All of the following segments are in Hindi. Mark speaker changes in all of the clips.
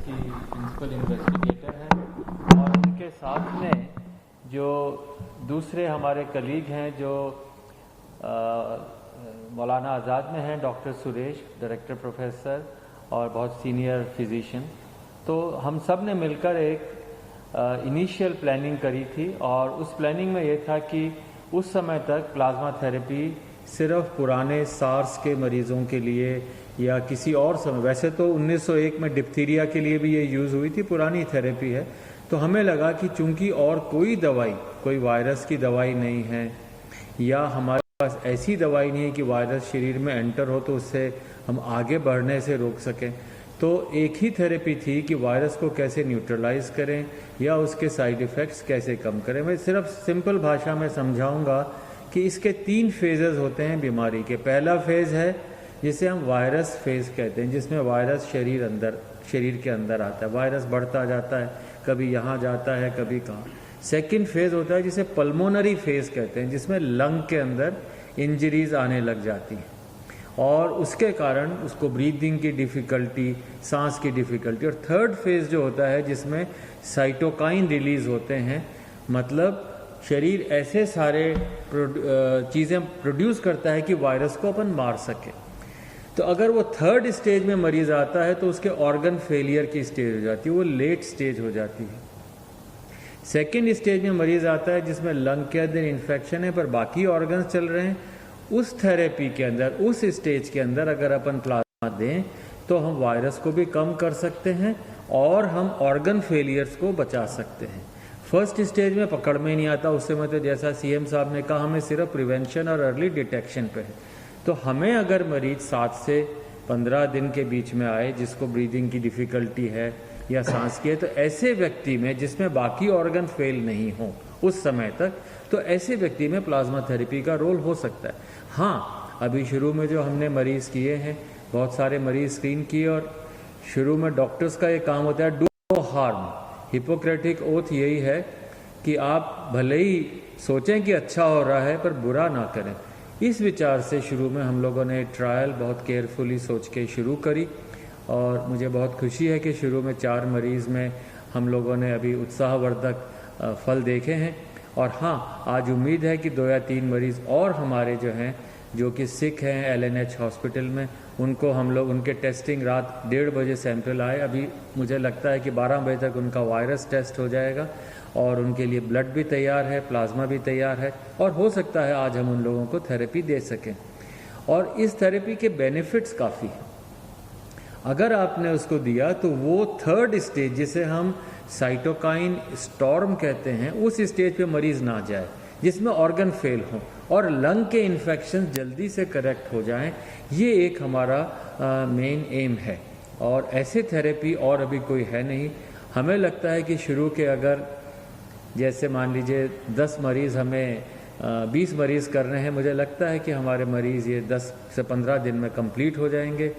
Speaker 1: की प्रिंसिपल इन्वेस्टिगेटर हैं और उनके साथ में जो दूसरे हमारे कलीग हैं जो मौलाना आज़ाद में हैं, डॉक्टर सुरेश, डायरेक्टर प्रोफेसर और बहुत सीनियर फिजिशियन। तो हम सब ने मिलकर एक इनिशियल प्लानिंग करी थी और उस प्लानिंग में ये था कि उस समय तक प्लाज्मा थेरेपी सिर्फ पुराने सार्स के मरीज़ों के लिए या किसी और समय, वैसे तो 1901 में डिप्थीरिया के लिए भी ये यूज़ हुई थी, पुरानी थेरेपी है। तो हमें लगा कि चूंकि और कोई दवाई, कोई वायरस की दवाई नहीं है या हमारे पास ऐसी दवाई नहीं है कि वायरस शरीर में एंटर हो तो उससे हम आगे बढ़ने से रोक सकें, तो एक ही थेरेपी थी कि वायरस को कैसे न्यूट्रलाइज करें या उसके साइड इफ़ेक्ट्स कैसे कम करें। मैं सिर्फ सिंपल भाषा में समझाऊंगा कि इसके 3 फेजेस होते हैं बीमारी के। पहला फेज़ है जिसे हम वायरस फेज़ कहते हैं, जिसमें वायरस शरीर के अंदर आता है, वायरस बढ़ता जाता है, कभी यहाँ जाता है कभी कहाँ। सेकंड फेज़ होता है जिसे पल्मोनरी फेज़ कहते हैं, जिसमें लंग के अंदर इंजरीज आने लग जाती हैं और उसके कारण उसको ब्रीदिंग की डिफ़िकल्टी, सांस की डिफ़िकल्टी। और थर्ड फेज़ जो होता है जिसमें साइटोकाइन रिलीज़ होते हैं, मतलब शरीर ऐसे सारे चीज़ें प्रोड्यूस करता है कि वायरस को अपन मार सके। तो अगर वो थर्ड स्टेज में मरीज़ आता है तो उसके ऑर्गन फेलियर की स्टेज हो जाती है, वो लेट स्टेज हो जाती है। सेकेंड स्टेज में मरीज़ आता है जिसमें लंग के अंदर इन्फेक्शन है पर बाकी ऑर्गन्स चल रहे हैं। उस थेरेपी के अंदर, उस स्टेज के अंदर अगर अपन प्लाज्मा दें तो हम वायरस को भी कम कर सकते हैं और हम ऑर्गन फेलियर्स को बचा सकते हैं। फर्स्ट स्टेज में पकड़ में नहीं आता, उससे मतलब जैसा सीएम साहब ने कहा, हमें सिर्फ प्रिवेंशन और अर्ली डिटेक्शन पे है। तो हमें अगर मरीज 7 से 15 दिन के बीच में आए जिसको ब्रीदिंग की डिफ़िकल्टी है या सांस की है, तो ऐसे व्यक्ति में जिसमें बाकी ऑर्गन फेल नहीं हो उस समय तक, तो ऐसे व्यक्ति में प्लाज्मा थेरेपी का रोल हो सकता है। हाँ, अभी शुरू में जो हमने मरीज़ किए हैं, बहुत सारे मरीज़ स्क्रीन किए और शुरू में डॉक्टर्स का ये काम होता है do no harm. Hippocratic oath यही है कि आप भले ही सोचें कि अच्छा हो रहा है पर बुरा ना करें। इस विचार से शुरू में हम लोगों ने ट्रायल बहुत केयरफुली सोच के शुरू करी और मुझे बहुत खुशी है कि शुरू में 4 मरीज़ में हम लोगों ने अभी उत्साहवर्धक फल देखे हैं। और हाँ, आज उम्मीद है कि 2 या 3 मरीज़ और हमारे जो हैं, जो कि सिक हैं LNH हॉस्पिटल में, उनको हम लोग, उनके टेस्टिंग रात 1:30 बजे सैंपल आए। अभी मुझे लगता है कि 12 बजे तक उनका वायरस टेस्ट हो जाएगा और उनके लिए ब्लड भी तैयार है, प्लाज्मा भी तैयार है और हो सकता है आज हम उन लोगों को थेरेपी दे सकें। और इस थेरेपी के बेनिफिट्स काफ़ी हैं। अगर आपने उसको दिया तो वो थर्ड स्टेज, जिसे हम साइटोकाइन स्टॉर्म कहते हैं, उस स्टेज पे मरीज़ ना जाए जिसमें ऑर्गन फेल हो और लंग के इन्फेक्शन जल्दी से करेक्ट हो जाएं। ये एक हमारा मेन एम है और ऐसे थेरेपी और अभी कोई है नहीं। हमें लगता है कि शुरू के अगर जैसे मान लीजिए 10 मरीज़ हमें 20 मरीज़ करने हैं, मुझे लगता है कि हमारे मरीज़ ये 10 से 15 दिन में कंप्लीट हो जाएंगे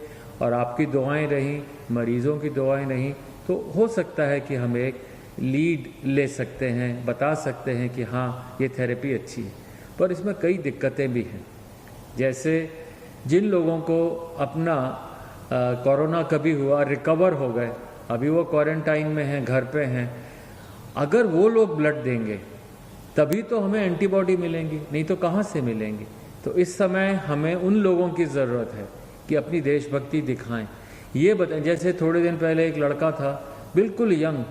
Speaker 1: और आपकी दुआएं रहीं, मरीज़ों की दुआएं नहीं, तो हो सकता है कि हम एक लीड ले सकते हैं, बता सकते हैं कि हाँ ये थेरेपी अच्छी है। पर इसमें कई दिक्कतें भी हैं, जैसे जिन लोगों को अपना कोरोना कभी हुआ, रिकवर हो गए, अभी वो क्वारंटाइन में हैं, घर पे हैं, अगर वो लोग ब्लड देंगे तभी तो हमें एंटीबॉडी मिलेंगी, नहीं तो कहाँ से मिलेंगी। तो इस समय हमें उन लोगों की ज़रूरत है कि अपनी देशभक्ति दिखाएं। ये बताएं, जैसे थोड़े दिन पहले एक लड़का था बिल्कुल यंग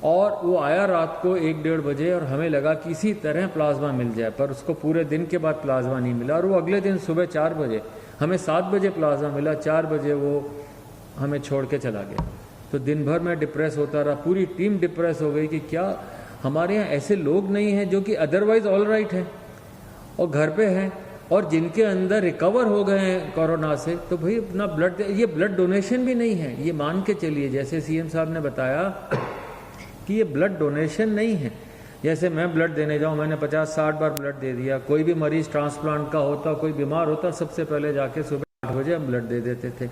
Speaker 1: और वो आया रात को 1-1:30 बजे और हमें लगा कि इसी तरह प्लाज्मा मिल जाए, पर उसको पूरे दिन के बाद प्लाज्मा नहीं मिला और वो अगले दिन सुबह 4 बजे, हमें 7 बजे प्लाज्मा मिला, 4 बजे वो हमें छोड़ के चला गया। तो दिन भर मैं डिप्रेस होता रहा, पूरी टीम डिप्रेस हो गई कि क्या हमारे यहाँ ऐसे लोग नहीं हैं जो कि अदरवाइज ऑल राइट हैं और घर पे हैं और जिनके अंदर रिकवर हो गए हैं कोरोना से, तो भाई अपना ब्लड, ये ब्लड डोनेशन भी नहीं है, ये मान के चलिए, जैसे सीएम साहब ने बताया कि ये ब्लड डोनेशन नहीं है। जैसे मैं ब्लड देने जाऊँ, मैंने 50-60 बार ब्लड दे दिया, कोई भी मरीज़ ट्रांसप्लांट का होता, कोई बीमार होता, सबसे पहले जाके सुबह 8 बजे हम ब्लड दे देते थे।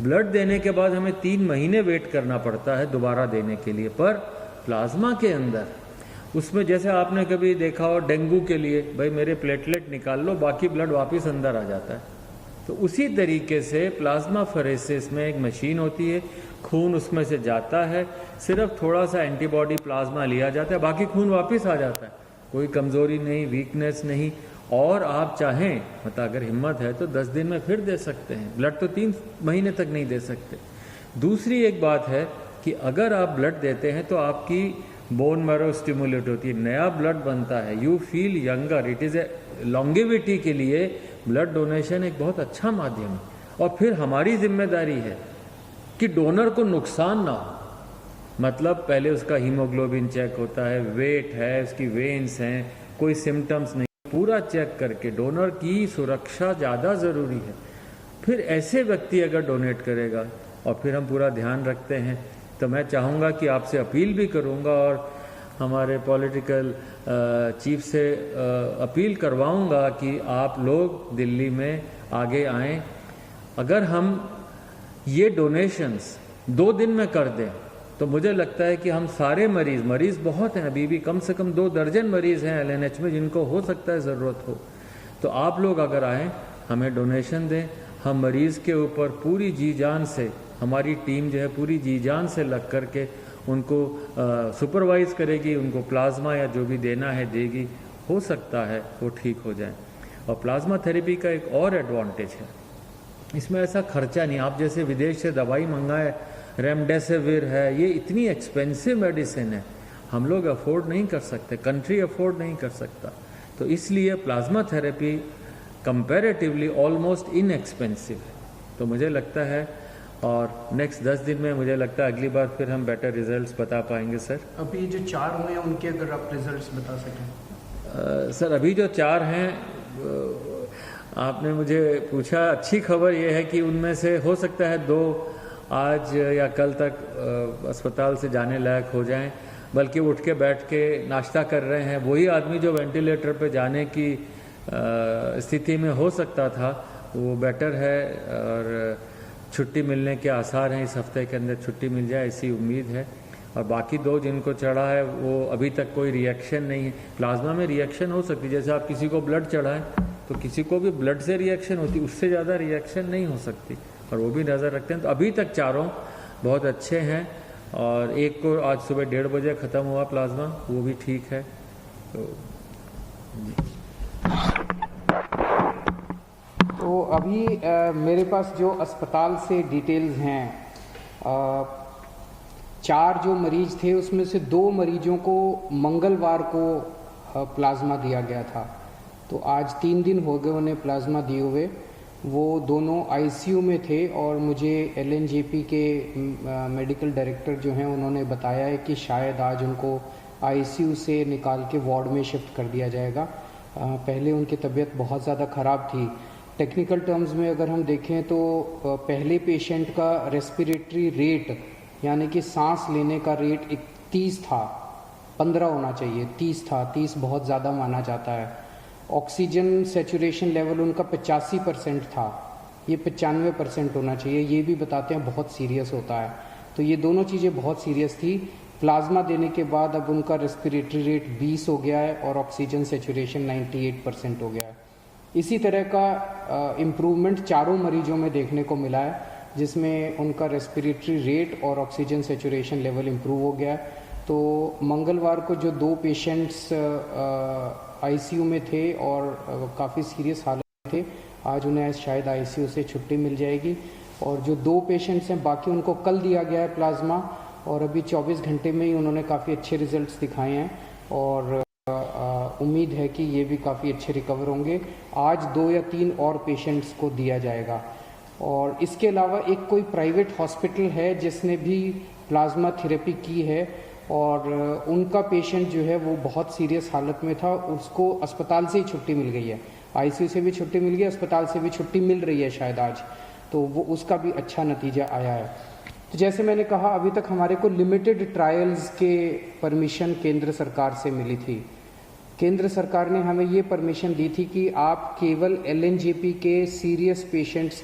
Speaker 1: ब्लड देने के बाद हमें 3 महीने वेट करना पड़ता है दोबारा देने के लिए। पर प्लाज्मा के अंदर, उसमें जैसे आपने कभी देखा हो डेंगू के लिए, भाई मेरे प्लेटलेट निकाल लो, बाकी ब्लड वापस अंदर आ जाता है। तो उसी तरीके से प्लाज्मा फेरेसिस में एक मशीन होती है, खून उसमें से जाता है, सिर्फ थोड़ा सा एंटीबॉडी प्लाज्मा लिया जाता है, बाकी खून वापस आ जाता है, कोई कमज़ोरी नहीं, वीकनेस नहीं। और आप चाहें मतलब अगर हिम्मत है तो 10 दिन में फिर दे सकते हैं ब्लड, तो 3 महीने तक नहीं दे सकते। दूसरी एक बात है कि अगर आप ब्लड देते हैं तो आपकी बोन मैरो स्टिमुलेट होती है, नया ब्लड बनता है, you feel younger, it is a longevity के लिए ब्लड डोनेशन एक बहुत अच्छा माध्यम है। और फिर हमारी जिम्मेदारी है कि डोनर को नुकसान ना हो, मतलब पहले उसका हीमोग्लोबिन चेक होता है, वेट है, उसकी वेन्स हैं, कोई सिम्टम्स नहीं, पूरा चेक करके डोनर की सुरक्षा ज़्यादा ज़रूरी है। फिर ऐसे व्यक्ति अगर डोनेट करेगा और फिर हम पूरा ध्यान रखते हैं, तो मैं चाहूँगा कि आपसे अपील भी करूँगा और हमारे पॉलिटिकल चीफ से अपील करवाऊँगा कि आप लोग दिल्ली में आगे आएँ। अगर हम ये डोनेशंस 2 दिन में कर दें तो मुझे लगता है कि हम सारे मरीज़ बहुत हैं, अभी भी कम से कम 2 दर्जन मरीज़ हैं LNH में जिनको हो सकता है ज़रूरत हो, तो आप लोग अगर आएँ, हमें डोनेशन दें, हम मरीज़ के ऊपर पूरी जी जान से, हमारी टीम जो है पूरी जी जान से लग कर के उनको सुपरवाइज़ करेगी, उनको प्लाज्मा या जो भी देना है देगी, हो सकता है वो ठीक हो जाए। और प्लाज्मा थेरेपी का एक और एडवांटेज है, इसमें ऐसा खर्चा नहीं, आप जैसे विदेश से दवाई मंगाए, रेमडेसिविर है, ये इतनी एक्सपेंसिव मेडिसिन है, हम लोग अफोर्ड नहीं कर सकते, कंट्री अफोर्ड नहीं कर सकता, तो इसलिए plasma therapy comparatively almost inexpensive है। तो मुझे लगता है और नेक्स्ट 10 दिन में मुझे लगता है अगली बार फिर हम बेटर रिजल्ट्स बता पाएंगे। सर
Speaker 2: अभी जो 4 हुए हैं उनके अगर आप रिजल्ट्स बता सकें।
Speaker 1: सर अभी जो 4 हैं, आपने मुझे पूछा, अच्छी खबर ये है कि उनमें से हो सकता है 2 आज या कल तक अस्पताल से जाने लायक हो जाएं, बल्कि उठ के बैठ के नाश्ता कर रहे हैं। वही आदमी जो वेंटिलेटर पे जाने की स्थिति में हो सकता था वो बेटर है और छुट्टी मिलने के आसार हैं, इस हफ्ते के अंदर छुट्टी मिल जाए ऐसी उम्मीद है। और बाकी 2 जिनको चढ़ा है वो अभी तक कोई रिएक्शन नहीं है। प्लाज्मा में रिएक्शन हो सकती है, जैसे आप किसी को ब्लड चढ़ाएं तो किसी को भी ब्लड से रिएक्शन होती, उससे ज़्यादा रिएक्शन नहीं हो सकती, और वो भी नज़र रखते हैं। तो अभी तक 4 बहुत अच्छे हैं और एक को आज सुबह 1:30 बजे ख़त्म हुआ प्लाज्मा, वो भी ठीक है।
Speaker 3: तो अभी मेरे पास जो अस्पताल से डिटेल्स हैं, 4 जो मरीज थे उसमें से 2 मरीजों को मंगलवार को प्लाज्मा दिया गया था, तो आज 3 दिन हो गए उन्हें प्लाज्मा दिए हुए। वो दोनों आईसीयू में थे और मुझे एलएनजेपी के मेडिकल डायरेक्टर जो हैं उन्होंने बताया है कि शायद आज उनको आईसीयू से निकाल के वार्ड में शिफ्ट कर दिया जाएगा। पहले उनकी तबीयत बहुत ज़्यादा ख़राब थी। टेक्निकल टर्म्स में अगर हम देखें तो पहले पेशेंट का रेस्पिरेटरी रेट यानी कि सांस लेने का रेट 30 था, 15 होना चाहिए, 30 था, 30 बहुत ज़्यादा माना जाता है। ऑक्सीजन सेचुरेशन लेवल उनका 85% था, ये 95% होना चाहिए, ये भी बताते हैं बहुत सीरियस होता है। तो ये दोनों चीज़ें बहुत सीरियस थी। प्लाज्मा देने के बाद अब उनका रेस्पिरेटरी रेट 20 हो गया है और ऑक्सीजन सेचुरेशन 98% हो गया है। इसी तरह का इम्प्रूवमेंट 4 मरीजों में देखने को मिला है, जिसमें उनका रेस्पिरेटरी रेट और ऑक्सीजन सेचुरेशन लेवल इम्प्रूव हो गया है। तो मंगलवार को जो 2 पेशेंट्स आईसीयू में थे और काफ़ी सीरियस हालत में थे, आज उन्हें शायद आईसीयू से छुट्टी मिल जाएगी। और जो 2 पेशेंट्स हैं बाकी उनको कल दिया गया है प्लाज्मा और अभी 24 घंटे में ही उन्होंने काफ़ी अच्छे रिजल्ट्स दिखाए हैं और उम्मीद है कि ये भी काफ़ी अच्छे रिकवर होंगे। आज 2 या 3 और पेशेंट्स को दिया जाएगा। और इसके अलावा एक कोई प्राइवेट हॉस्पिटल है जिसने भी प्लाज्मा थेरेपी की है और उनका पेशेंट जो है वो बहुत सीरियस हालत में था, उसको अस्पताल से ही छुट्टी मिल गई है, आईसीयू से भी छुट्टी मिल गई, अस्पताल से भी छुट्टी मिल रही है शायद आज, तो वो उसका भी अच्छा नतीजा आया है। तो जैसे मैंने कहा अभी तक हमारे को लिमिटेड ट्रायल्स के परमिशन केंद्र सरकार से मिली थी। केंद्र सरकार ने हमें ये परमिशन दी थी कि आप केवल एलएनजेपी के सीरियस पेशेंट्स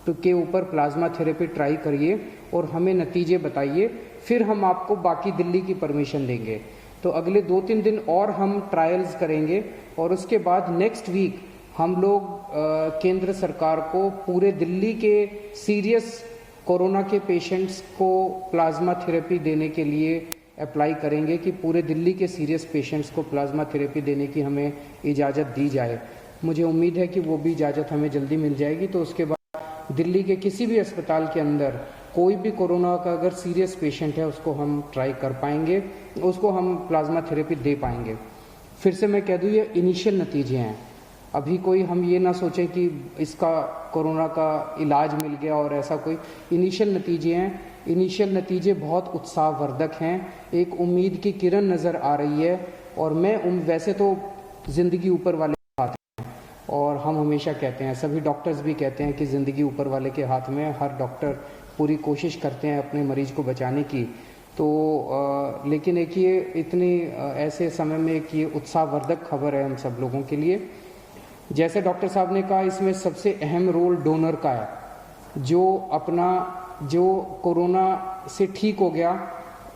Speaker 3: के ऊपर प्लाज्मा थेरेपी ट्राई करिए और हमें नतीजे बताइए, फिर हम आपको बाकी दिल्ली की परमिशन देंगे। तो अगले 2-3 दिन और हम ट्रायल्स करेंगे और उसके बाद नेक्स्ट वीक हम लोग केंद्र सरकार को पूरे दिल्ली के सीरियस कोरोना के पेशेंट्स को प्लाज्मा थेरेपी देने के लिए अप्लाई करेंगे कि पूरे दिल्ली के सीरियस पेशेंट्स को प्लाज्मा थेरेपी देने की हमें इजाज़त दी जाए। मुझे उम्मीद है कि वो भी इजाज़त हमें जल्दी मिल जाएगी, तो उसके बाद दिल्ली के किसी भी अस्पताल के अंदर कोई भी कोरोना का अगर सीरियस पेशेंट है उसको हम ट्राई कर पाएंगे, उसको हम प्लाज्मा थेरेपी दे पाएंगे। फिर से मैं कह दूँ, ये इनिशियल नतीजे हैं, अभी कोई हम ये ना सोचें कि इसका कोरोना का इलाज मिल गया और ऐसा कोई इनिशियल नतीजे हैं। इनिशियल नतीजे बहुत उत्साहवर्धक हैं, एक उम्मीद की किरण नज़र आ रही है। और मैं वैसे तो ज़िंदगी ऊपर वाले के हाथ में, और हम हमेशा कहते हैं, सभी डॉक्टर्स भी कहते हैं कि ज़िंदगी ऊपर वाले के हाथ में है। हर डॉक्टर पूरी कोशिश करते हैं अपने मरीज को बचाने की। तो लेकिन एक ये इतनी ऐसे समय में एक ये उत्साहवर्धक खबर है हम सब लोगों के लिए। जैसे डॉक्टर साहब ने कहा, इसमें सबसे अहम रोल डोनर का है, जो कोरोना से ठीक हो गया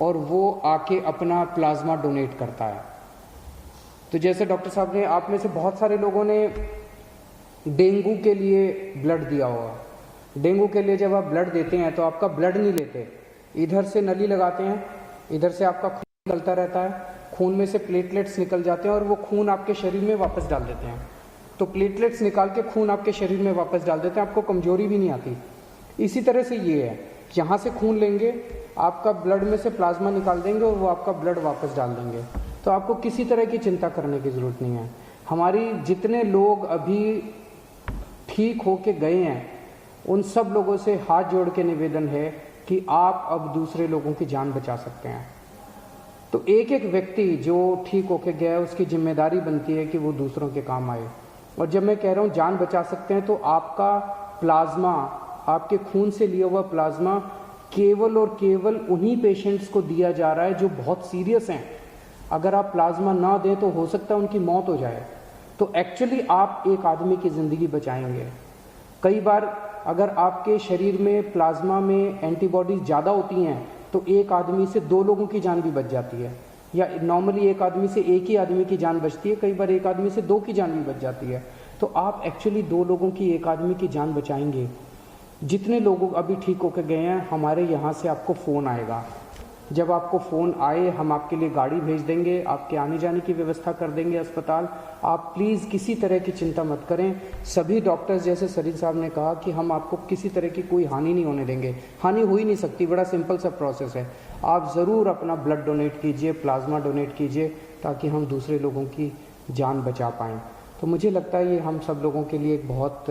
Speaker 3: और वो आके अपना प्लाज्मा डोनेट करता है। तो जैसे डॉक्टर साहब ने, आप में से बहुत सारे लोगों ने डेंगू के लिए ब्लड दिया होगा। डेंगू के लिए जब आप ब्लड देते हैं तो आपका ब्लड नहीं लेते, इधर से नली लगाते हैं, इधर से आपका खून निकलता रहता है, खून में से प्लेटलेट्स निकल जाते हैं और वो खून आपके शरीर में वापस डाल देते हैं। तो प्लेटलेट्स निकाल के खून आपके शरीर में वापस डाल देते हैं, आपको कमजोरी भी नहीं आती। इसी तरह से ये है, यहाँ से खून लेंगे, आपका ब्लड में से प्लाज्मा निकाल देंगे और वो आपका ब्लड वापस डाल देंगे। तो आपको किसी तरह की चिंता करने की ज़रूरत नहीं है। हमारी जितने लोग अभी ठीक होके गए हैं, उन सब लोगों से हाथ जोड़ के निवेदन है कि आप अब दूसरे लोगों की जान बचा सकते हैं। तो एक एक व्यक्ति जो ठीक होके गया है, उसकी जिम्मेदारी बनती है कि वो दूसरों के काम आए। और जब मैं कह रहा हूँ जान बचा सकते हैं, तो आपका प्लाज्मा, आपके खून से लिया हुआ प्लाज्मा केवल और केवल उन्हीं पेशेंट्स को दिया जा रहा है जो बहुत सीरियस हैं। अगर आप प्लाज्मा ना दें तो हो सकता है उनकी मौत हो जाए। तो एक्चुअली आप एक आदमी की ज़िंदगी बचाएंगे। कई बार अगर आपके शरीर में प्लाज्मा में एंटीबॉडीज ज़्यादा होती हैं तो एक आदमी से 2 लोगों की जान भी बच जाती है, या नॉर्मली एक आदमी से एक ही आदमी की जान बचती है, कई बार एक आदमी से 2 की जान भी बच जाती है। तो आप एक्चुअली 2 लोगों की, एक आदमी की जान बचाएंगे। जितने लोग अभी ठीक होकर गए हैं, हमारे यहाँ से आपको फ़ोन आएगा। जब आपको फ़ोन आए, हम आपके लिए गाड़ी भेज देंगे, आपके आने जाने की व्यवस्था कर देंगे अस्पताल। आप प्लीज़ किसी तरह की चिंता मत करें। सभी डॉक्टर्स, जैसे सरीन साहब ने कहा, कि हम आपको किसी तरह की कोई हानि नहीं होने देंगे। हानि हो ही नहीं सकती, बड़ा सिंपल सा प्रोसेस है। आप ज़रूर अपना ब्लड डोनेट कीजिए, प्लाज्मा डोनेट कीजिए, ताकि हम दूसरे लोगों की जान बचा पाएँ। तो मुझे लगता है ये हम सब लोगों के लिए एक बहुत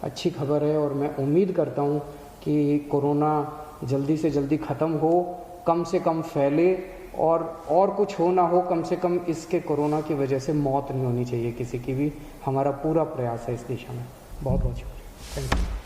Speaker 3: अच्छी खबर है, और मैं उम्मीद करता हूँ कि कोरोना जल्दी से जल्दी ख़त्म हो, कम से कम फैले, और कुछ हो ना हो, कम से कम इसके कोरोना की वजह से मौत नहीं होनी चाहिए किसी की भी। हमारा पूरा प्रयास है इस दिशा में। बहुत बहुत शुक्रिया। Thank you.